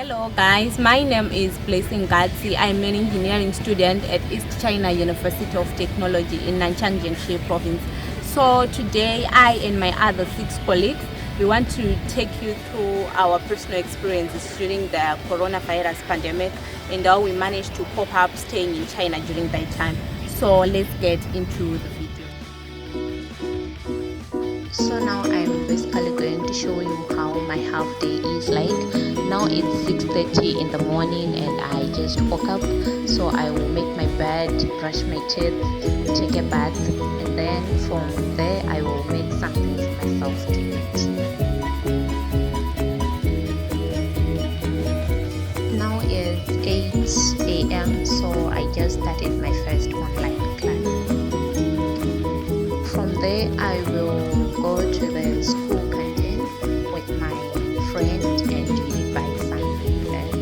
Hello guys, my name is Blessing Gatsi. I'm an engineering student at East China University of Technology in Nanchang Jiangxi province. So today I and my other 6 colleagues, we want to take you through our personal experiences during the coronavirus pandemic and how we managed to cope up staying in China during that time. So let's get into the video. So now I'm basically going to show you how my half day is like. Now it's 6:30 in the morning and I just woke up, so I will make my bed, brush my teeth, take a bath, and then from there I will make something for myself to eat. Now it's 8 a.m. so I just started my first online class. From there I will go to the school canteen with my friend and we buy something there.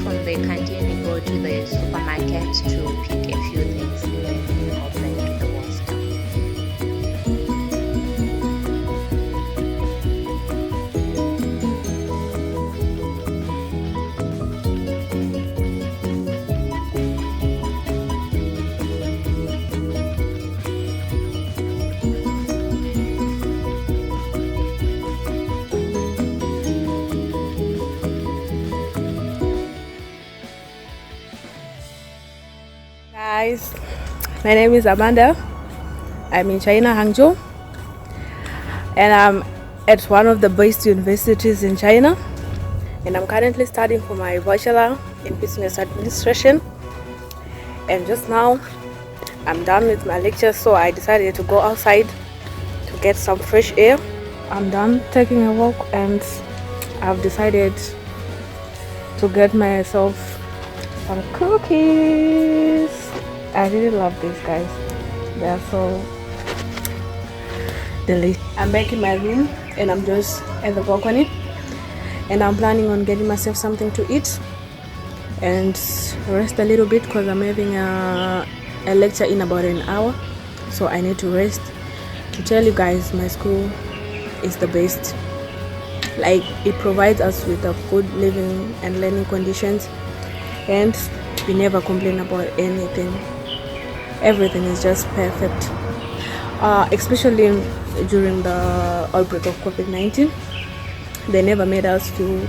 From the canteen we go to the supermarket to pick a few things and then we go back to the hostel. Guys, my name is Amanda. I'm in China, Hangzhou, and I'm at one of the best universities in China, and I'm currently studying for my bachelor in business administration. And just now I'm done with my lectures, so I decided to go outside to get some fresh air. I'm done taking a walk and I've decided to get myself some cookies. I really love these guys. They are so delicious. I'm back in my room and I'm just at the balcony and I'm planning on getting myself something to eat and rest a little bit because I'm having a lecture in about an hour, so I need to rest. To tell you guys, my school is the best. Like, it provides us with a good living and learning conditions, and we never complain about anything. Everything is just perfect, especially during the outbreak of COVID-19. They never made us feel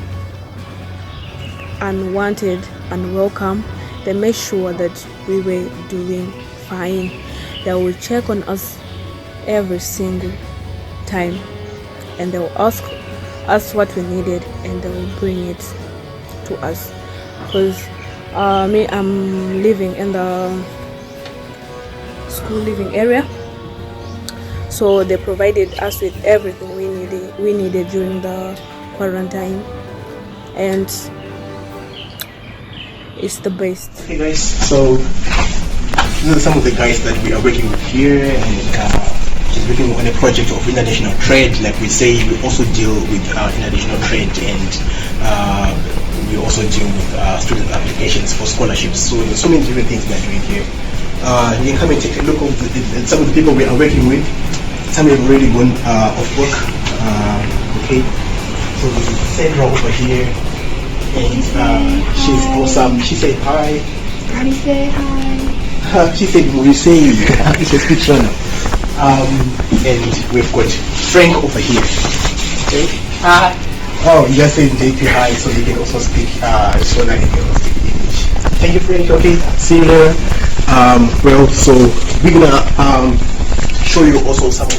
unwanted, unwelcome. They made sure that we were doing fine. They will check on us every single time and they will ask us what we needed and they will bring it to us. Because I'm living in the school living area, so they provided us with everything we needed during the quarantine, and it's the best. Okay guys, so these are some of the guys that we are working with here, and just working on a project of international trade. Like we say, we also deal with international trade, and we also deal with student applications for scholarships. So there's so many different things we're doing here. You can come and take a look at some of the people we are working with. Some have already gone off work. Okay, so there's Sandra over here, and she's awesome. She said hi. Can you say hi? She said Murisei. It's a speech runner. And we've got Frank over here. Okay. Hi. Oh, you just said JP hi, so you can also speak Shona and you can also speak English. Thank you, Frank. Okay, see you later. Well, so we're gonna show you also some.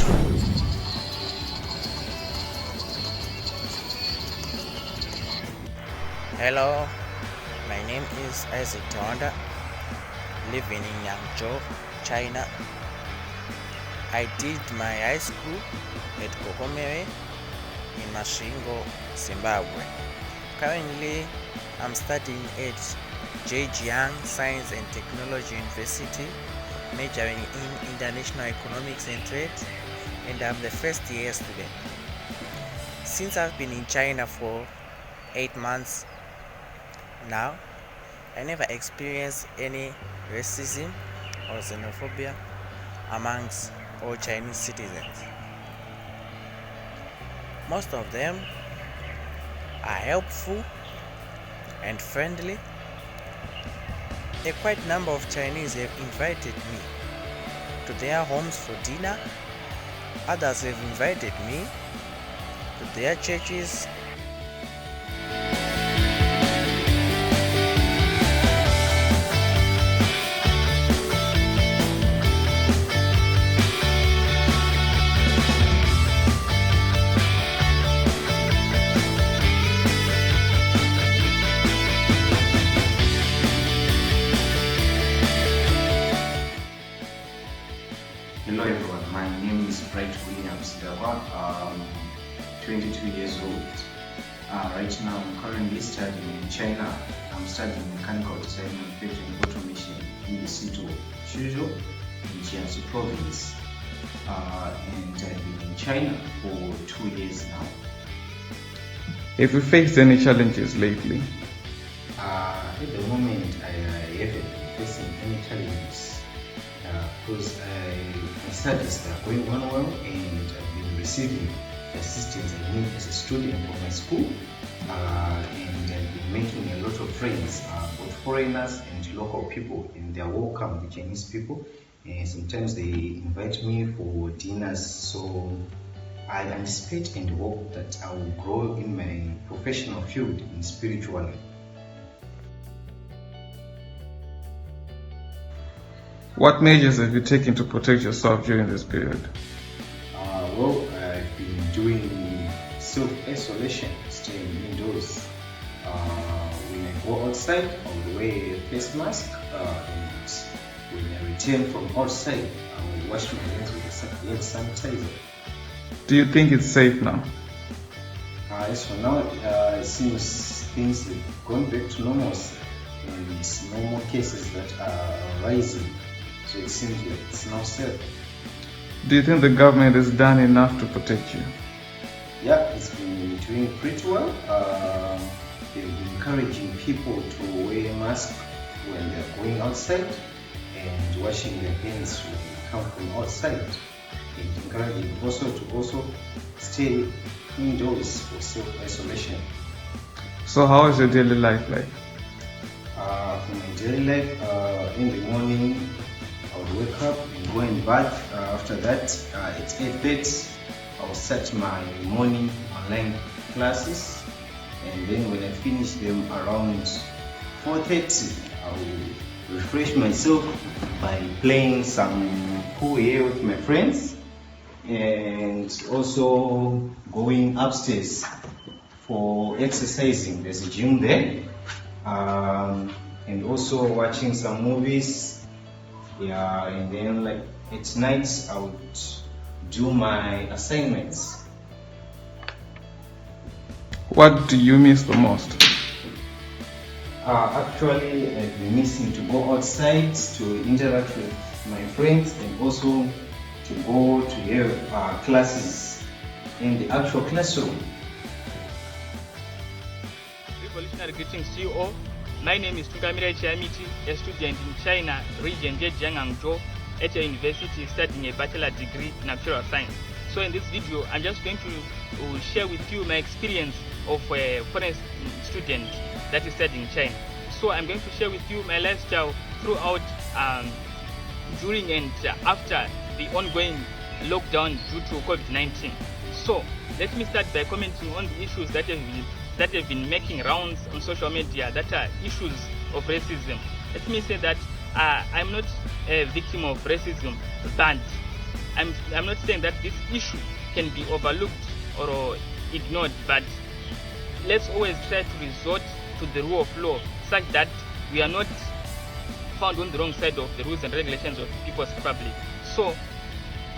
Hello, my name is Isaac Tawanda, living in Yangzhou, China. I did my high school at Kokomere in Mashingo, Zimbabwe. Currently, I'm studying at Zhejiang Science and Technology University, majoring in International Economics and Trade, and I'm the first year student. Since I've been in China for 8 months now, I never experienced any racism or xenophobia amongst all Chinese citizens. Most of them are helpful and friendly. A quite number of Chinese have invited me to their homes for dinner. Others have invited me to their churches. Hello everyone, my name is Bright Williams Dawa. 22 years old. Right now I'm currently studying in China. I'm studying mechanical design, manufacturing, automation in the city of Suzhou in Jiangsu province. And I've been in China for 2 years now. Have you faced any challenges lately? At the moment I haven't been facing any challenges. Because my studies are going on well and I've been receiving the assistance I need as a student of my school, and I've been making a lot of friends, both foreigners and local people, and they are welcome, the Chinese people. Sometimes they invite me for dinners, so I anticipate and hope that I will grow in my professional field in spirituality. What measures have you taken to protect yourself during this period? Well, I've been doing self-isolation, staying indoors. When I go outside, I will wear a face mask, and when I return from outside, I will wash my hands with a hand sanitizer. Do you think it's safe now? As for now, it seems things have gone back to normalcy, and no more cases that are rising. So it seems like it's now safe. Do you think the government has done enough to protect you? Yeah, it's been doing pretty well. They've been encouraging people to wear masks when they're going outside and washing their hands when they come from outside. And encouraging also to stay indoors for self-isolation. So how is your daily life like? For my daily life, in the morning, I would wake up and go and bath. After that, at 8:30, I'll start my morning online classes, and then when I finish them around 4:30, I will refresh myself by playing some pool here with my friends, and also going upstairs for exercising. There's a gym there, and also watching some movies. Yeah, and then like at night I would do my assignments. What do you miss the most? Actually, I've been missing to go outside to interact with my friends, and also to go to have classes in the actual classroom. Revolutionary greetings to you all. My name is Tungamira Chiamiti, a student in China, region Zhejiang, at a university studying a bachelor degree in natural science. So in this video, I'm just going to share with you my experience of a foreign student that is studying in China. So I'm going to share with you my lifestyle throughout, during and after the ongoing lockdown due to COVID-19. So let me start by commenting on the issues that have been making rounds on social media, that are issues of racism. Let me say that I'm not a victim of racism, but I'm not saying that this issue can be overlooked or ignored, but let's always try to resort to the rule of law such that we are not found on the wrong side of the rules and regulations of the People's Republic. So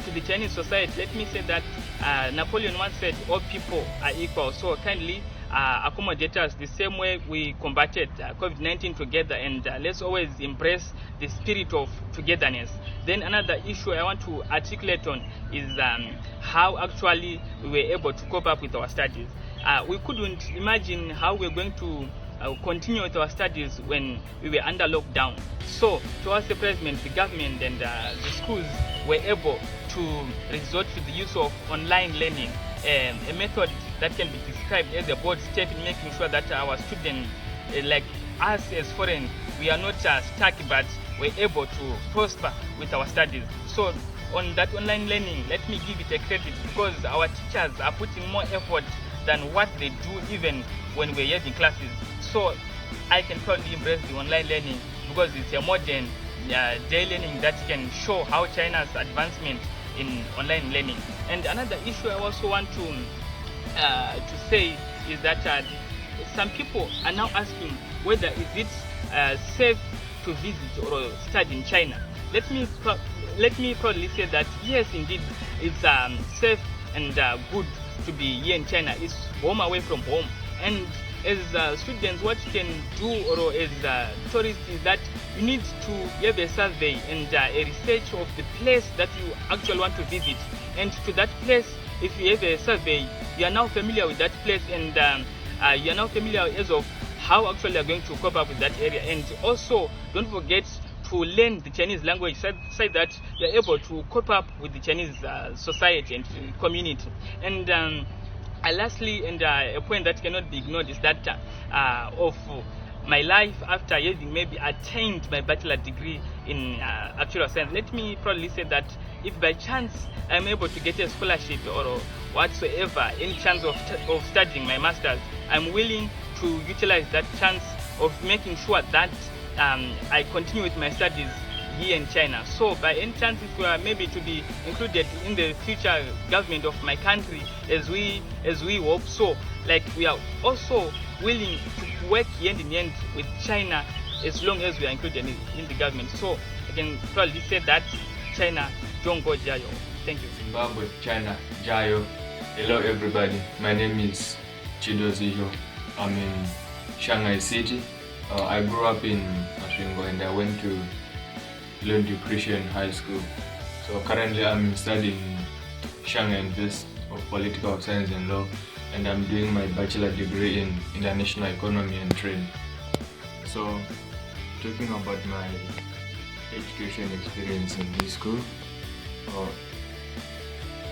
to the Chinese society, let me say that Napoleon once said all people are equal, so kindly accommodate us the same way we combated COVID-19 together, and let's always embrace the spirit of togetherness. Then another issue I want to articulate on is how actually we were able to cope up with our studies. We couldn't imagine how we're going to continue with our studies when we were under lockdown. So to our surprisement, the government and the schools were able to resort to the use of online learning, a method that can be described as a bold step in making sure that our students like us as foreign, we are not stuck, but we're able to prosper with our studies. So on that online learning, let me give it a credit, because our teachers are putting more effort than what they do even when we're having classes. So I can probably embrace the online learning because it's a modern day learning that can show how China's advancement in online learning. And another issue I also want to say is that some people are now asking whether is it safe to visit or study in China. Let me proudly say that yes, indeed, it's safe and good to be here in China. It's home away from home. And as students, what you can do, or as tourists, is that you need to have a survey and a research of the place that you actually want to visit. And to that place, if you have a survey, you are now familiar with that place, and you are now familiar as of how actually you are going to cope up with that area. And also, don't forget to learn the Chinese language, so that you are able to cope up with the Chinese society and community. And lastly, and a point that cannot be ignored, is that of my life after having maybe attained my bachelor degree in actuarial science. Let me proudly say that if by chance I'm able to get a scholarship or whatsoever, any chance of studying my master's, I'm willing to utilize that chance of making sure that I continue with my studies here in China. So by any chance, if we are maybe to be included in the future government of my country, as we hope so, like we are also willing to work hand in hand with China as long as we are included in the government. So I can probably say that China, Jongo Jayo. Thank you. Zimbabwe, China, Jayo. Hello everybody, my name is Chido Zijo. I'm in Shanghai City. I grew up in Mashingo and I went to Learned Christian High School. So currently I'm studying Shanghai University of Political Science and Law, and I'm doing my bachelor degree in International Economy and Trade. So talking about my education experience in this school,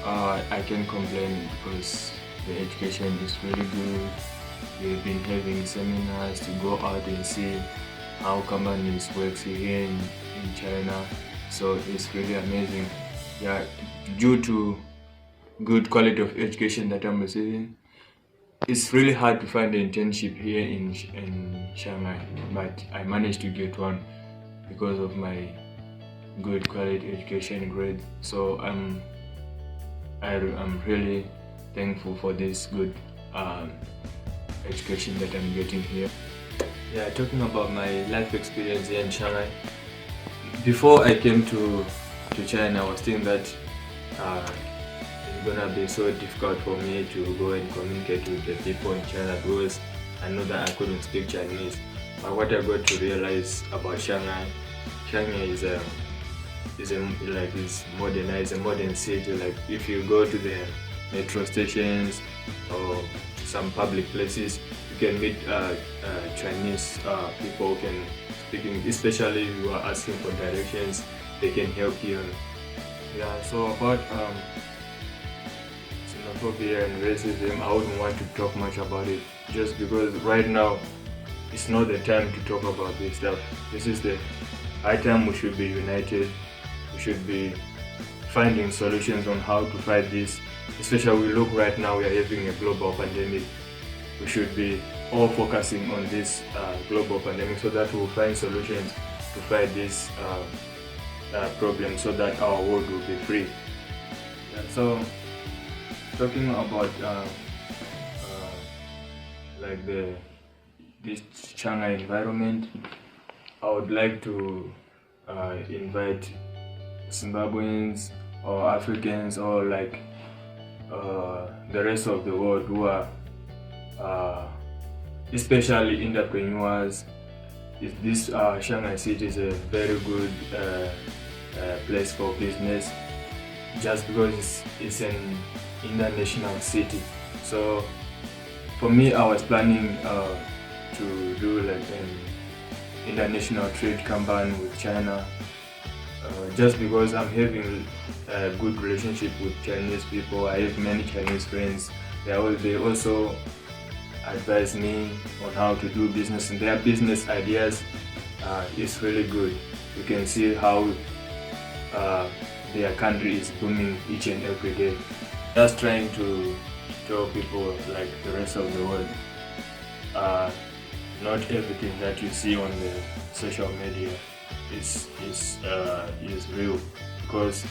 I can't complain because the education is really good. We've been having seminars to go out and see how companies work here in China, so it's really amazing. Yeah, due to good quality of education that I'm receiving, it's really hard to find an internship here in Shanghai, but I managed to get one because of my good quality education grade. So I'm really thankful for this good education that I'm getting here. Yeah, talking about my life experience here in Shanghai. Before I came to China, I was thinking that it's gonna be so difficult for me to go and communicate with the people in China because I know that I couldn't speak Chinese. But what I got to realize about Shanghai is modernized, a modern city. Like if you go to the metro stations or some public places, you can meet Chinese people who can speak English, especially if you are asking for directions, they can help you. Yeah, so about xenophobia and racism, I wouldn't want to talk much about it just because right now it's not the time to talk about this stuff. This is the high time we should be united. We should be finding solutions on how to fight this. Especially we look right now, we are having a global pandemic. We should be all focusing on this global pandemic so that we'll find solutions to fight this problem so that our world will be free. So talking about like this Shanghai environment, I would like to invite Zimbabweans or Africans or like the rest of the world who are especially entrepreneurs. This Shanghai city is a very good place for business just because it's an international city. So for me, I was planning to do like an international trade campaign with China just because I'm having a good relationship with Chinese people. I have many Chinese friends. They also advise me on how to do business, and their business ideas is really good. You can see how their country is booming each and every day. Just trying to tell people like the rest of the world, not everything that you see on the social media is real, because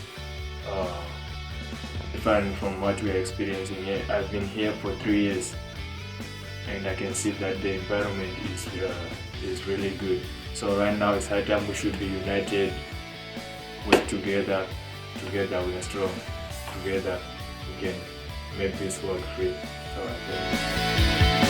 different from what we are experiencing here. I've been here for 3 years, and I can see that the environment is really good. So right now it's high time we should be united, work together. Together we are strong. Together we can make this world free. So I think